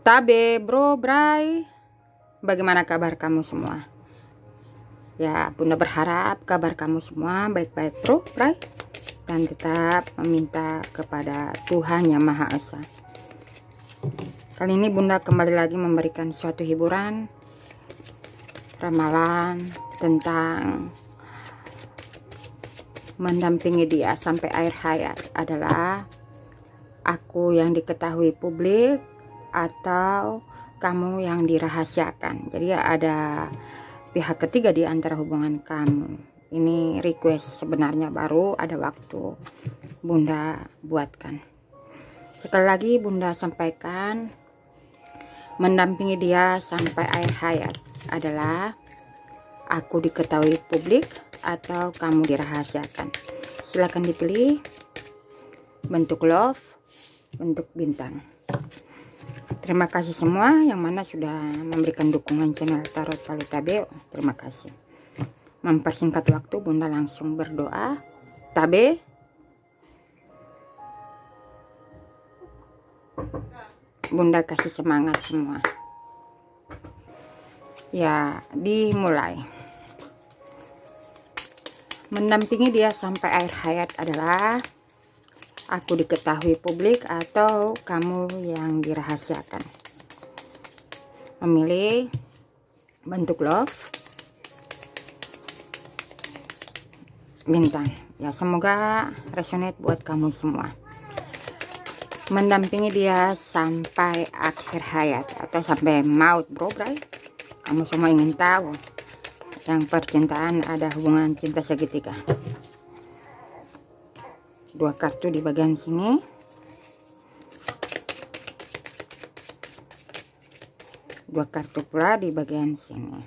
Tabe, bro, bray, bagaimana kabar kamu semua? Ya, Bunda berharap kabar kamu semua baik-baik, bro, bray, dan tetap meminta kepada Tuhan Yang Maha Esa. Kali ini Bunda kembali lagi memberikan suatu hiburan, ramalan tentang mendampingi dia sampai akhir hayat adalah aku yang diketahui publik atau kamu yang dirahasiakan. Jadi ada pihak ketiga di antara hubungan kamu. Ini request sebenarnya, baru ada waktu Bunda buatkan. Sekali lagi Bunda sampaikan, mendampingi dia sampai akhir hayat adalah aku diketahui publik atau kamu dirahasiakan. Silakan dipilih bentuk love, bentuk bintang. Terima kasih semua yang mana sudah memberikan dukungan channel Tarot Palu Tabe. Terima kasih. Mempersingkat waktu, Bunda langsung berdoa. Tabe, Bunda kasih semangat semua. Ya, dimulai. Mendampingi dia sampai akhir hayat adalah aku diketahui publik atau kamu yang dirahasiakan. Memilih bentuk love, bintang. Ya, semoga resonate buat kamu semua. Mendampingi dia sampai akhir hayat atau sampai maut, bro, bray. Kamu semua ingin tahu yang percintaan ada hubungan cinta segitiga. Dua kartu di bagian sini, dua kartu pula di bagian sini.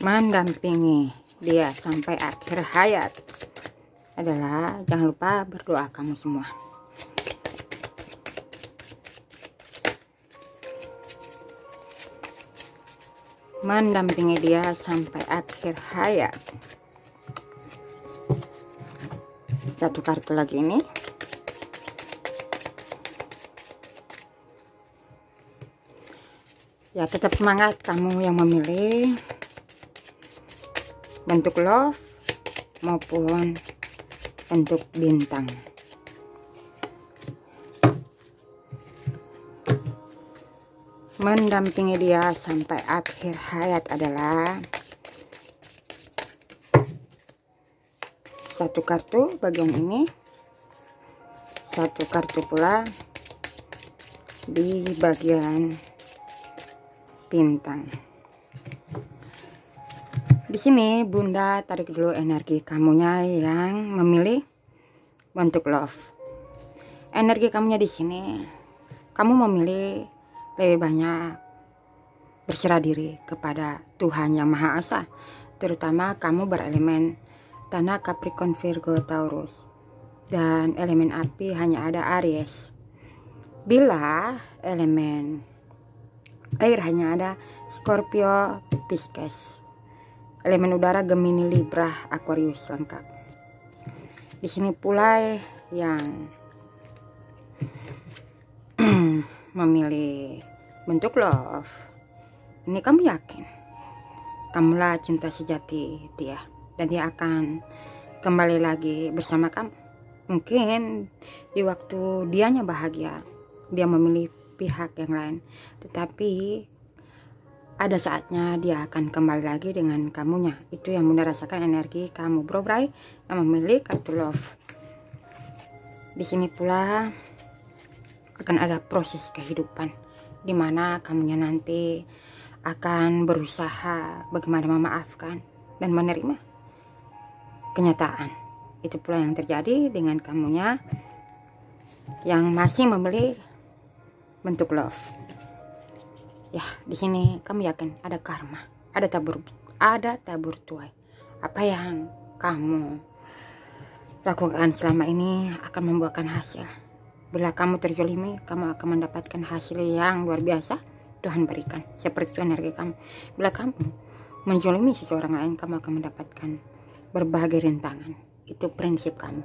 Mendampingi dia sampai akhir hayat adalah, jangan lupa berdoa kamu semua. Mendampingi dia sampai akhir hayat. Satu kartu lagi ini. Ya, tetap semangat kamu yang memilih bentuk love maupun bentuk bintang. Mendampingi dia sampai akhir hayat adalah satu kartu bagian ini, satu kartu pula di bagian bintang. Di sini Bunda tarik dulu energi kamunya yang memilih bentuk love. Energi kamunya di sini, kamu memilih lebih banyak berserah diri kepada Tuhan Yang Maha Esa, terutama kamu berelemen tanah Capricorn, Virgo, Taurus, dan elemen api hanya ada Aries. Bila elemen air hanya ada Scorpio, Pisces, elemen udara Gemini, Libra, Aquarius lengkap. Di sini pula yang memilih bentuk love, ini kamu yakin kamulah cinta sejati dia, dan dia akan kembali lagi bersama kamu. Mungkin di waktu dianya bahagia, dia memilih pihak yang lain, tetapi ada saatnya dia akan kembali lagi dengan kamunya. Itu yang Bunda rasakan energi kamu, bro, bray, yang memilih kartu love. Di sini pula akan ada proses kehidupan dimana kamunya nanti akan berusaha bagaimana memaafkan dan menerima kenyataan. Itu pula yang terjadi dengan kamunya yang masih memilih bentuk love. Ya, di sini kamu yakin ada karma, ada tabur tuai. Apa yang kamu lakukan selama ini akan membuahkan hasil. Bila kamu terzolimi, kamu akan mendapatkan hasil yang luar biasa Tuhan berikan. Seperti itu energi kamu. Bila kamu menzolimi seseorang lain, kamu akan mendapatkan berbagai rintangan. Itu prinsip kamu.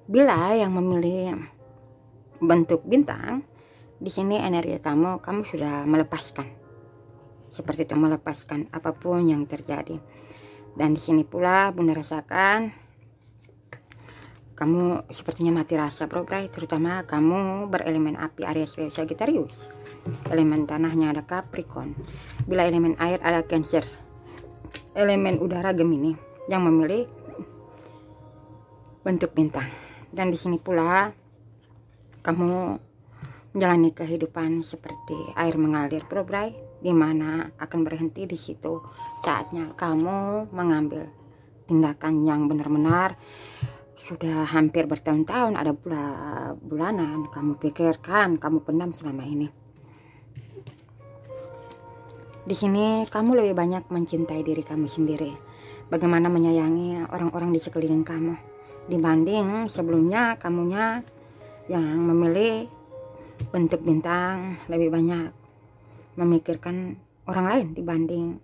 Bila yang memilih bentuk bintang, di sini energi kamu sudah melepaskan. Seperti itu, melepaskan apapun yang terjadi. Dan di sini pula Bunda rasakan kamu sepertinya mati rasa, bro, terutama kamu berelemen api Aries, Leo, Sagittarius. Elemen tanahnya ada Capricorn. Bila elemen air ada Cancer. Elemen udara Gemini yang memilih bentuk bintang. Dan di sini pula kamu menjalani kehidupan seperti air mengalir, bro, di mana akan berhenti di situ saatnya kamu mengambil tindakan yang benar-benar sudah hampir bertahun-tahun, ada bulanan kamu pikirkan, kamu pendam selama ini. Di sini kamu lebih banyak mencintai diri kamu sendiri, bagaimana menyayangi orang-orang di sekeliling kamu, dibanding sebelumnya kamunya yang memilih bentuk bintang lebih banyak memikirkan orang lain dibanding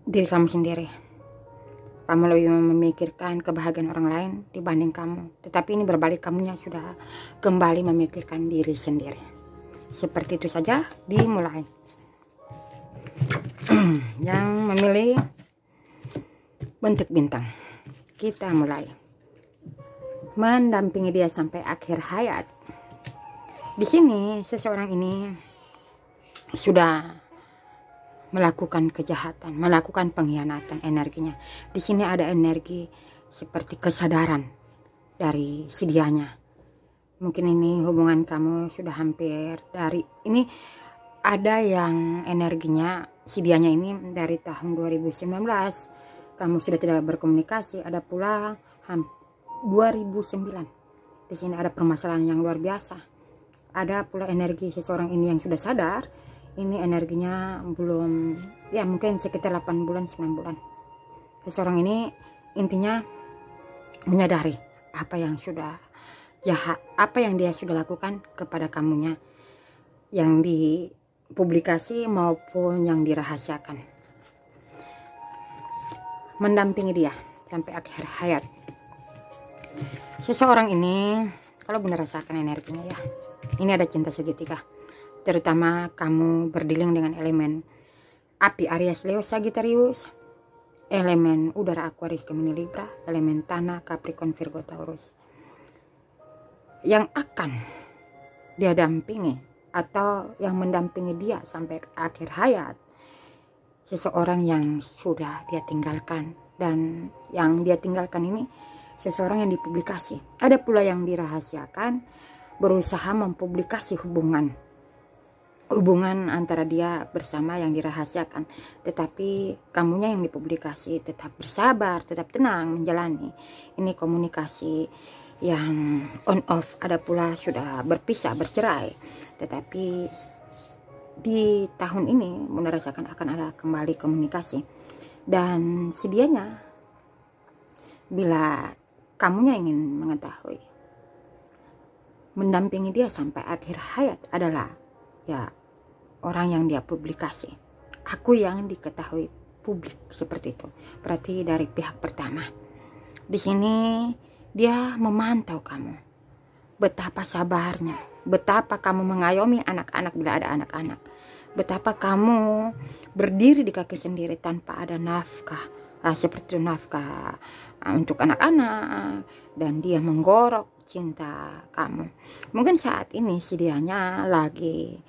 diri kamu sendiri. Kamu lebih memikirkan kebahagiaan orang lain dibanding kamu, tetapi ini berbalik, kamunya sudah kembali memikirkan diri sendiri. Seperti itu saja dimulai. Yang memilih bentuk bintang, kita mulai mendampingi dia sampai akhir hayat. Di sini seseorang ini sudah melakukan kejahatan, melakukan pengkhianatan energinya. Di sini ada energi seperti kesadaran dari si dianya. Mungkin ini hubungan kamu sudah hampir dari ini, ada yang energinya si dianya ini dari tahun 2019 kamu sudah tidak berkomunikasi, ada pula 2009. Di sini ada permasalahan yang luar biasa. Ada pula energi seseorang ini yang sudah sadar, ini energinya belum, ya mungkin sekitar 8 bulan 9 bulan. Seseorang ini intinya menyadari apa yang sudah jahat, apa yang dia sudah lakukan kepada kamunya, yang dipublikasi maupun yang dirahasiakan. Mendampingi dia sampai akhir hayat. Seseorang ini, kalau benar rasakan energinya ya, ini ada cinta segitiga. Terutama kamu berdealing dengan elemen api Aries, Leo, Sagittarius, elemen udara Aquarius, Gemini, Libra, elemen tanah Capricorn, Virgo, Taurus, yang akan dia dampingi atau yang mendampingi dia sampai akhir hayat. Seseorang yang sudah dia tinggalkan, dan yang dia tinggalkan ini seseorang yang dipublikasi. Ada pula yang dirahasiakan, berusaha mempublikasi hubungan antara dia bersama yang dirahasiakan, tetapi kamunya yang dipublikasi tetap bersabar, tetap tenang menjalani. Ini komunikasi yang on off. Ada pula sudah berpisah, bercerai, tetapi di tahun ini Bunda rasakan akan ada kembali komunikasi. Dan sedianya bila kamunya ingin mengetahui, mendampingi dia sampai akhir hayat adalah ya orang yang dia publikasi, aku yang diketahui publik, seperti itu. Berarti dari pihak pertama. Di sini dia memantau kamu, betapa sabarnya, betapa kamu mengayomi anak-anak bila ada anak-anak, betapa kamu berdiri di kaki sendiri tanpa ada nafkah, seperti itu, nafkah untuk anak-anak, dan dia menggorok cinta kamu. Mungkin saat ini si dianya lagi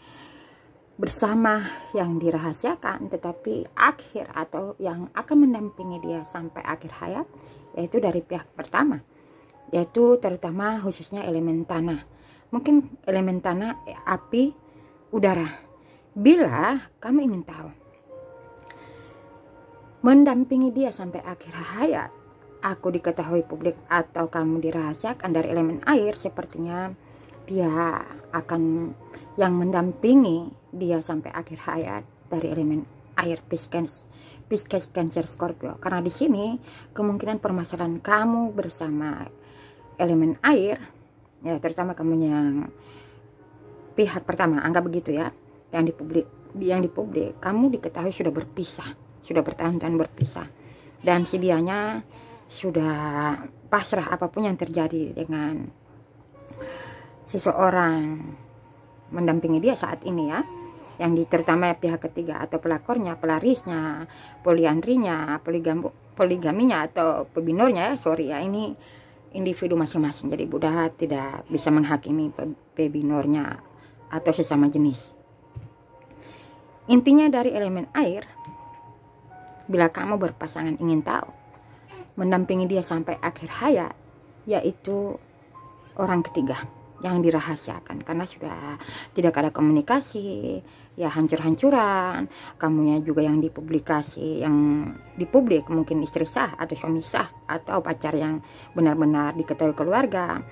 bersama yang dirahasiakan, tetapi akhir atau yang akan mendampingi dia sampai akhir hayat yaitu dari pihak pertama, yaitu terutama khususnya elemen tanah. Mungkin elemen tanah, api, udara. Bila kamu ingin tahu mendampingi dia sampai akhir hayat, aku diketahui publik atau kamu dirahasiakan dari elemen air, sepertinya dia akan yang mendampingi dia sampai akhir hayat dari elemen air, Pisces, Cancer, Scorpio. Karena di sini kemungkinan permasalahan kamu bersama elemen air, ya terutama kamu yang pihak pertama, anggap begitu ya, yang dipublik kamu diketahui sudah berpisah, sudah bertahun-tahun berpisah, dan si dianya sudah pasrah apapun yang terjadi dengan seseorang mendampingi dia saat ini ya, yang terutama pihak ketiga atau pelakornya, pelarisnya, poliandrinya, poligaminya atau pebinornya ya, sorry ya, ini individu masing-masing. Jadi Buddha tidak bisa menghakimi pebinornya atau sesama jenis. Intinya dari elemen air, bila kamu berpasangan ingin tahu, mendampingi dia sampai akhir hayat, yaitu orang ketiga yang dirahasiakan, karena sudah tidak ada komunikasi, ya hancur-hancuran. Kamunya juga yang dipublikasi, yang dipublik mungkin istri sah atau suami sah atau pacar yang benar-benar diketahui keluarga.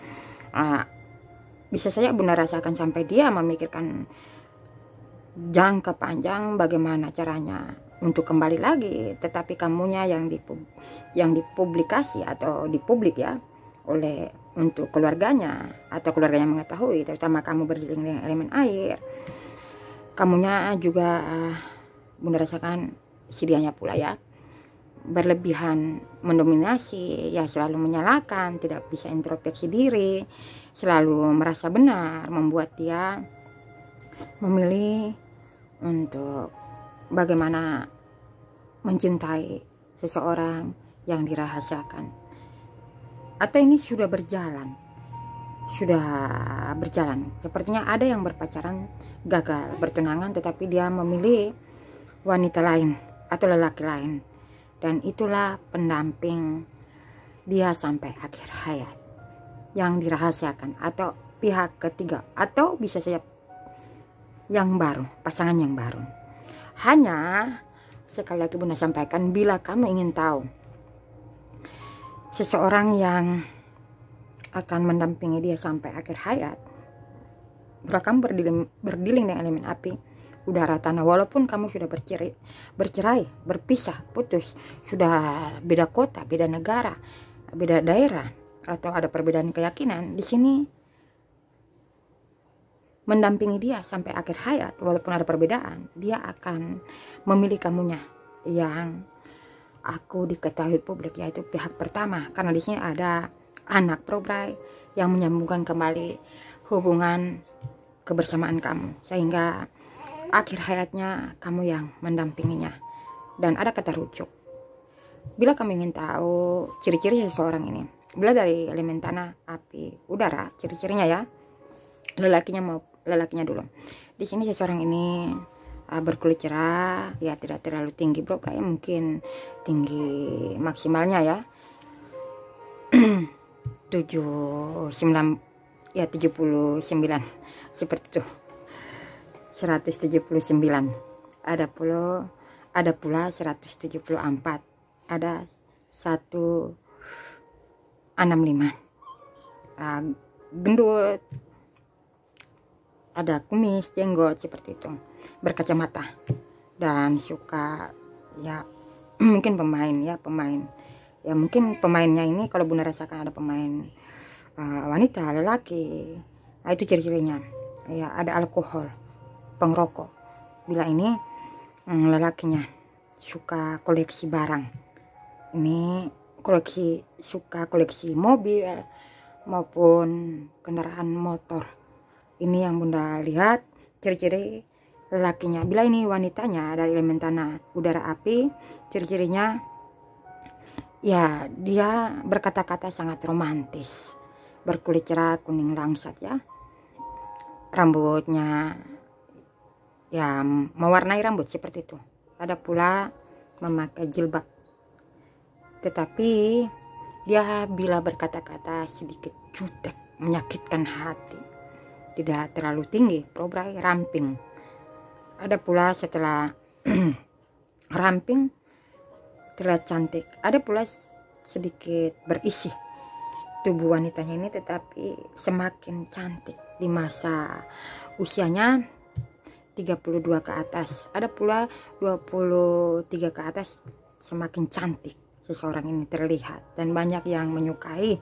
Bisa saja Bunda rasakan sampai dia memikirkan jangka panjang bagaimana caranya untuk kembali lagi, tetapi kamunya yang dipublikasi atau dipublik ya oleh untuk keluarganya atau keluarganya mengetahui, terutama kamu berdiri dengan elemen air, kamunya juga Bunda rasakan sedianya pula ya berlebihan mendominasi, ya selalu menyalahkan, tidak bisa introspeksi diri, selalu merasa benar, membuat dia memilih untuk bagaimana mencintai seseorang yang dirahasiakan. Atau ini sudah berjalan, sepertinya ada yang berpacaran gagal, bertunangan, tetapi dia memilih wanita lain atau lelaki lain, dan itulah pendamping dia sampai akhir hayat yang dirahasiakan, atau pihak ketiga, atau bisa saja yang baru, pasangan yang baru. Hanya sekali lagi Bunda sampaikan, bila kamu ingin tahu seseorang yang akan mendampingi dia sampai akhir hayat, bila kamu berdiling dengan elemen api, udara, tanah, walaupun kamu sudah bercerai, berpisah, putus, sudah beda kota, beda negara, beda daerah, atau ada perbedaan keyakinan, di sini mendampingi dia sampai akhir hayat, walaupun ada perbedaan, dia akan memilih kamunya yang aku diketahui publik, yaitu pihak pertama, karena di sini ada anak probrai yang menyambungkan kembali hubungan kebersamaan kamu, sehingga akhir hayatnya kamu yang mendampinginya. Dan ada kata rujuk. Bila kamu ingin tahu ciri-ciri seseorang ini, bila dari elemen tanah, api, udara, ciri-cirinya ya, lelakinya dulu. Di sini seseorang ini berkulit cerah, ya tidak terlalu tinggi bro, ya mungkin tinggi maksimalnya ya 79 seperti itu, 179. Ada pula 174, ada 165. Gendut, ada kumis, jenggot seperti itu, berkacamata, dan suka ya mungkin pemain ya, mungkin pemainnya ini kalau Bunda rasakan ada pemain wanita, lelaki. Nah, itu ciri-cirinya ya. Ada alkohol, pengerokok. Bila ini lelakinya suka koleksi barang, ini suka koleksi mobil maupun kendaraan motor. Ini yang Bunda lihat ciri-ciri lelakinya. Bila ini wanitanya dari elemen tanah, udara, api, ciri-cirinya ya dia berkata-kata sangat romantis, berkulit cerah, kuning langsat ya, rambutnya ya mewarnai rambut seperti itu. Ada pula memakai jilbab, tetapi dia bila berkata-kata sedikit jutek, menyakitkan hati, tidak terlalu tinggi, probrai, ramping. Ada pula setelah ramping terlihat cantik, ada pula sedikit berisi tubuh wanitanya ini, tetapi semakin cantik di masa usianya 32 ke atas. Ada pula 23 ke atas, semakin cantik seseorang ini terlihat, dan banyak yang menyukai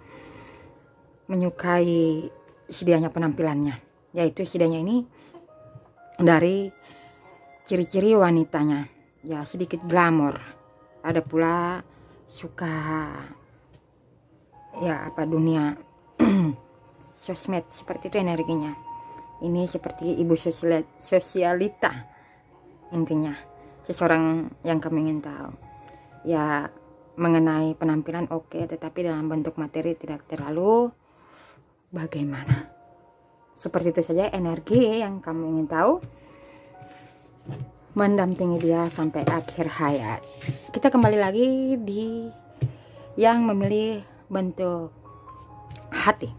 sedianya penampilannya, yaitu sedianya ini dari ciri-ciri wanitanya ya sedikit glamor. Ada pula suka ya apa dunia sosmed, seperti itu energinya. Ini seperti ibu sosialita, intinya seseorang yang kamu ingin tahu ya mengenai penampilan oke, tetapi dalam bentuk materi tidak terlalu bagaimana. Seperti itu saja energi yang kamu ingin tahu, mendampingi dia sampai akhir hayat. Kita kembali lagi di yang memilih bentuk hati,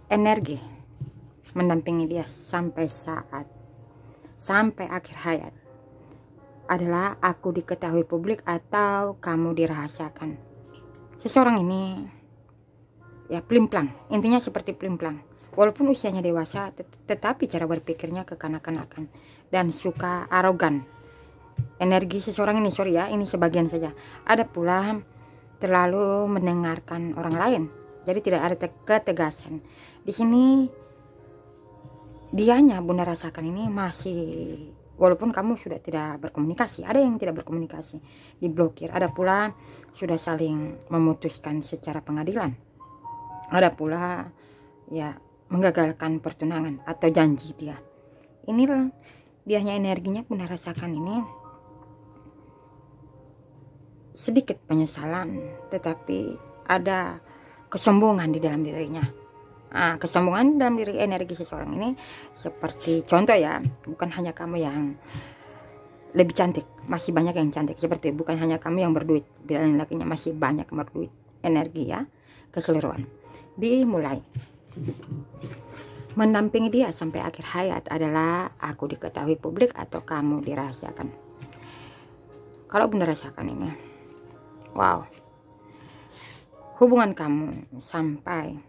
energi mendampingi dia sampai akhir hayat adalah aku diketahui publik atau kamu dirahasiakan. Seseorang ini ya plimplang, intinya seperti plimplang. Walaupun usianya dewasa, tetapi cara berpikirnya kekanak-kanakan dan suka arogan. Energi seseorang ini, sorry ya, ini sebagian saja. Ada pula terlalu mendengarkan orang lain, jadi tidak ada ketegasan. Di sini dianya Bunda rasakan ini masih, walaupun kamu sudah tidak berkomunikasi, ada yang tidak berkomunikasi, diblokir. Ada pula sudah saling memutuskan secara pengadilan. Ada pula ya menggagalkan pertunangan atau janji dia. Inilah dianya energinya Bunda rasakan ini sedikit penyesalan, tetapi ada kesombongan di dalam dirinya. Kesombongan dalam diri energi seseorang ini seperti contoh ya, bukan hanya kamu yang lebih cantik, masih banyak yang cantik. Seperti bukan hanya kamu yang berduit, bilang lakinya masih banyak yang berduit. Energi ya, keseluruhan. Dimulai. Mendampingi dia sampai akhir hayat adalah aku diketahui publik atau kamu dirahasiakan. Kalau Bunda rasakan ini, wow, hubungan kamu sampai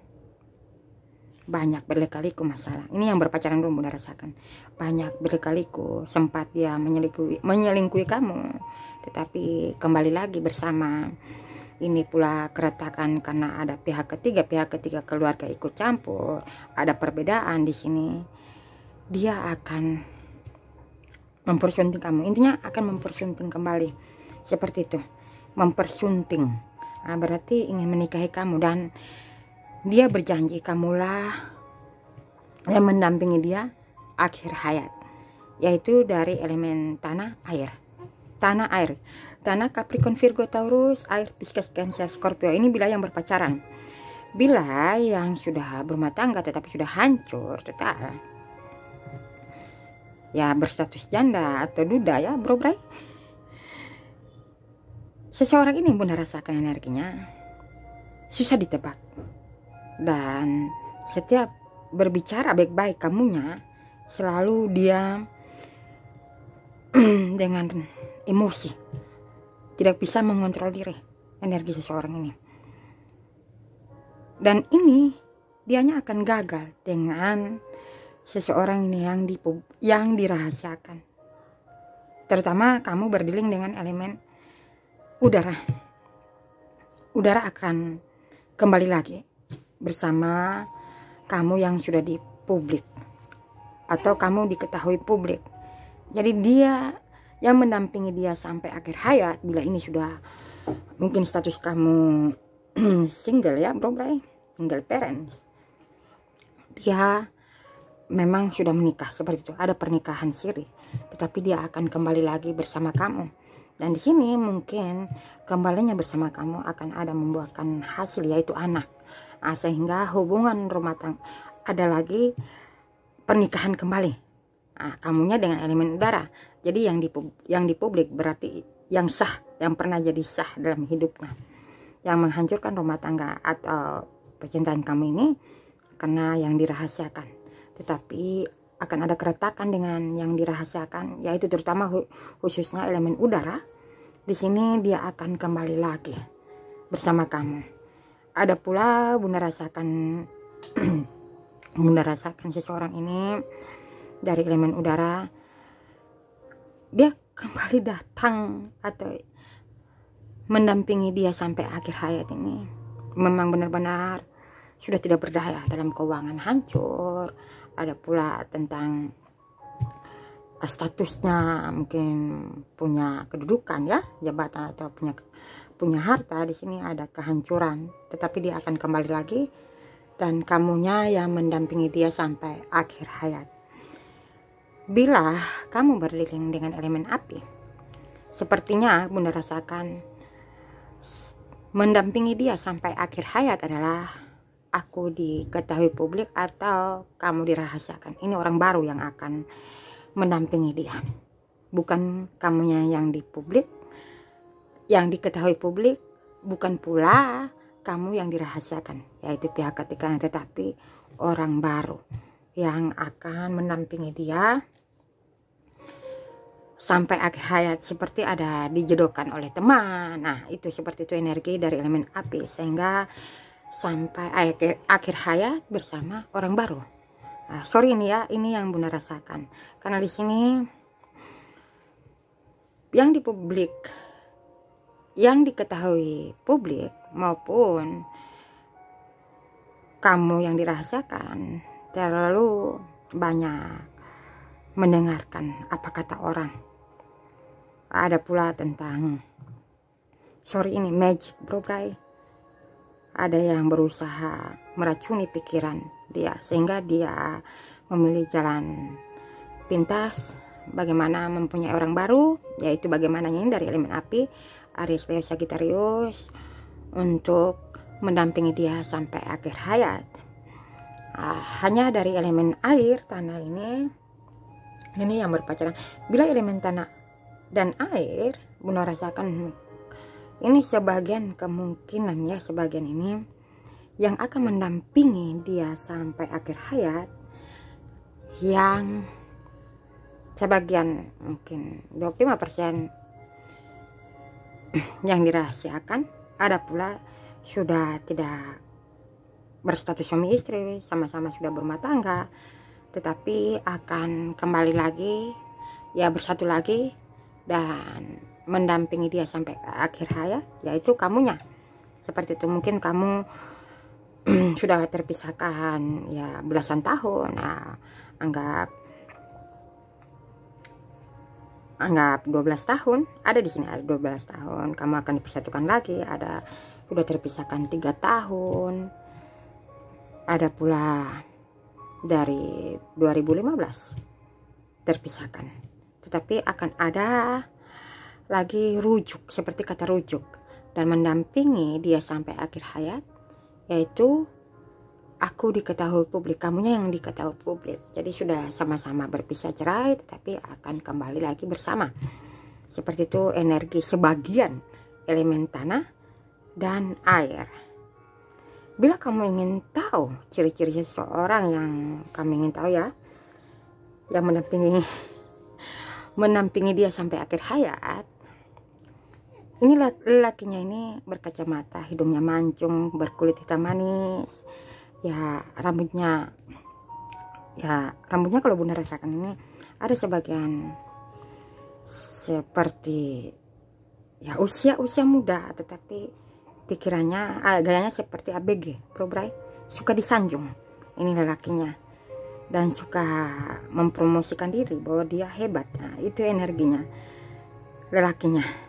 banyak berkali-kali masalah. Ini yang berpacaran dulu Bunda rasakan. Banyak berkali-kali sempat dia menyelingkuhi kamu, tetapi kembali lagi bersama. Ini pula keretakan karena ada pihak ketiga keluarga ikut campur, ada perbedaan di sini. Dia akan mempersunting kamu, intinya akan mempersunting kembali, seperti itu, mempersunting. Berarti ingin menikahi kamu dan dia berjanji kamulah yang mendampingi dia akhir hayat, yaitu dari elemen tanah air. Tanah Capricorn, Virgo, Taurus, air, Pisces, Cancer, Scorpio. Ini bila yang berpacaran. Bila yang sudah berumah tangga tetapi sudah hancur total, ya berstatus janda atau duda ya bro bray. Seseorang ini Bunda rasakan energinya susah ditebak, dan setiap berbicara baik-baik kamunya selalu dia dengan emosi, tidak bisa mengontrol diri energi seseorang ini. Dan ini dianya akan gagal dengan seseorang ini yang dirahasiakan. Terutama kamu berdealing dengan elemen udara. Udara akan kembali lagi bersama kamu yang sudah di publik atau kamu diketahui publik. Jadi dia yang mendampingi dia sampai akhir hayat. Bila ini sudah mungkin status kamu single ya bro bray, single parents, dia memang sudah menikah, seperti itu, ada pernikahan siri, tetapi dia akan kembali lagi bersama kamu. Dan di sini mungkin kembalinya bersama kamu akan ada membuahkan hasil, yaitu anak. Sehingga hubungan rumah tangga ada lagi pernikahan kembali. Kamunya dengan elemen udara. Jadi yang di publik berarti yang sah, yang pernah jadi sah dalam hidupnya. Yang menghancurkan rumah tangga atau percintaan kamu ini karena yang dirahasiakan. Tetapi akan ada keretakan dengan yang dirahasiakan, yaitu terutama khususnya elemen udara. Di sini dia akan kembali lagi bersama kamu. Ada pula Bunda rasakan Bunda rasakan seseorang ini dari elemen udara, dia kembali datang atau mendampingi dia sampai akhir hayat ini. Memang benar-benar sudah tidak berdaya, dalam keuangan hancur. Ada pula tentang statusnya, mungkin punya kedudukan ya, jabatan atau punya punya harta, di sini ada kehancuran, tetapi dia akan kembali lagi dan kamunya yang mendampingi dia sampai akhir hayat. Bila kamu berlindung dengan elemen api, sepertinya Bunda rasakan mendampingi dia sampai akhir hayat adalah aku diketahui publik atau kamu dirahasiakan. Ini orang baru yang akan mendampingi dia, bukan kamunya yang di publik, yang diketahui publik, bukan pula kamu yang dirahasiakan, yaitu pihak ketiganya, tetapi orang baru yang akan mendampingi dia sampai akhir hayat, seperti ada dijodohkan oleh teman. Nah, itu seperti itu energi dari elemen api, sehingga sampai akhir hayat bersama orang baru. Nah, sorry ini ya, ini yang Bunda rasakan, karena di sini yang di publik, yang diketahui publik maupun kamu yang dirahasiakan terlalu banyak mendengarkan apa kata orang. Ada pula tentang ini magic, bro bray. Ada yang berusaha meracuni pikiran dia sehingga dia memilih jalan pintas bagaimana mempunyai orang baru, yaitu bagaimana ini dari elemen api, Aries, Leo, Sagittarius, untuk mendampingi dia sampai akhir hayat. Hanya dari elemen air, tanah ini yang berpacaran. Bila elemen tanah dan air, Bunda rasakan ini sebagian kemungkinan ya, sebagian ini yang akan mendampingi dia sampai akhir hayat, yang sebagian mungkin 25% yang dirahasiakan. Ada pula sudah tidak berstatus suami istri, sama-sama sudah berumah tangga, tetapi akan kembali lagi ya, bersatu lagi dan mendampingi dia sampai akhir hayat, yaitu kamunya. Seperti itu, mungkin kamu sudah terpisahkan ya belasan tahun. Nah, anggap 12 tahun, ada di sini ada 12 tahun kamu akan dipersatukan lagi. Ada sudah terpisahkan 3 tahun, ada pula dari 2015 terpisahkan, tetapi akan ada lagi rujuk, seperti kata rujuk, dan mendampingi dia sampai akhir hayat, yaitu aku diketahui publik, kamunya yang diketahui publik. Jadi sudah sama-sama berpisah cerai, tetapi akan kembali lagi bersama. Seperti itu energi sebagian elemen tanah dan air. Bila kamu ingin tahu ciri-ciri seseorang yang kamu ingin tahu ya, yang mendampingi dia sampai akhir hayat, ini lelakinya ini berkacamata, hidungnya mancung, berkulit hitam manis, ya rambutnya kalau Bunda rasakan ini ada sebagian seperti ya usia muda, tetapi pikirannya gayanya seperti ABG, bro bray, suka disanjung ini lelakinya, dan suka mempromosikan diri bahwa dia hebat. Nah, itu energinya lelakinya.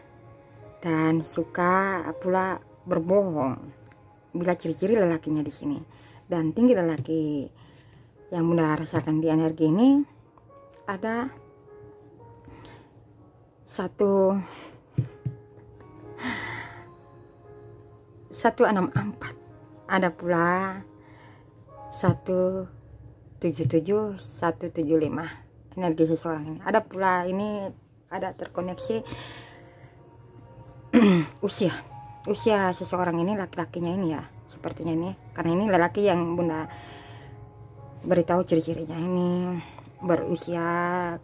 Dan suka pula berbohong. Bila ciri-ciri lelakinya di sini. Dan tinggi lelaki yang Bunda rasakan di energi ini ada 164, ada pula 177, 175 energi seseorang ini. Ada pula ini ada terkoneksi usia seseorang ini, laki-lakinya ini ya, sepertinya ini, karena ini lelaki yang Bunda beritahu ciri-cirinya ini berusia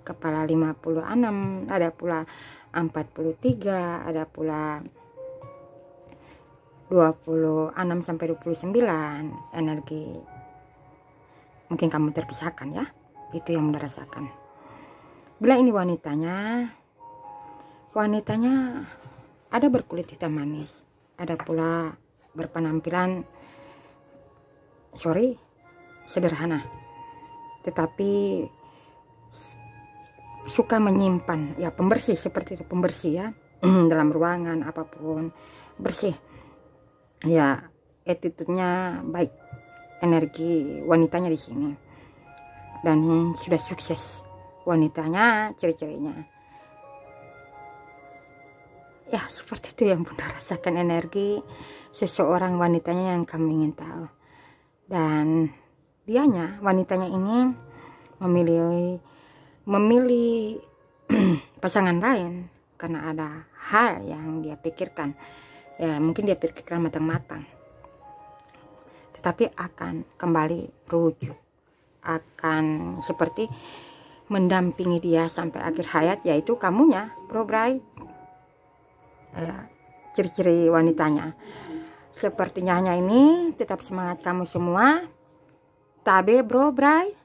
kepala 56, ada pula 43, ada pula 26 sampai 29 energi. Mungkin kamu terpisahkan ya, itu yang Bunda rasakan. Bila ini wanitanya ada berkulit hitam manis, ada pula berpenampilan sederhana, tetapi suka menyimpan ya, pembersih, seperti itu, pembersih ya dalam ruangan apapun, bersih ya, attitude-nya baik, energi wanitanya di sini, dan sudah sukses wanitanya. Ciri-cirinya ya seperti itu yang Bunda rasakan, energi seseorang wanitanya yang kami ingin tahu. Dan dianya, wanitanya ini memilih pasangan lain karena ada hal yang dia pikirkan. Ya mungkin dia pikirkan matang-matang, tetapi akan kembali rujuk, akan seperti mendampingi dia sampai akhir hayat, yaitu kamunya, Bro Bray. Ya, ciri-ciri wanitanya sepertinya hanya ini. Tetap semangat kamu semua, tabe Bro Bray.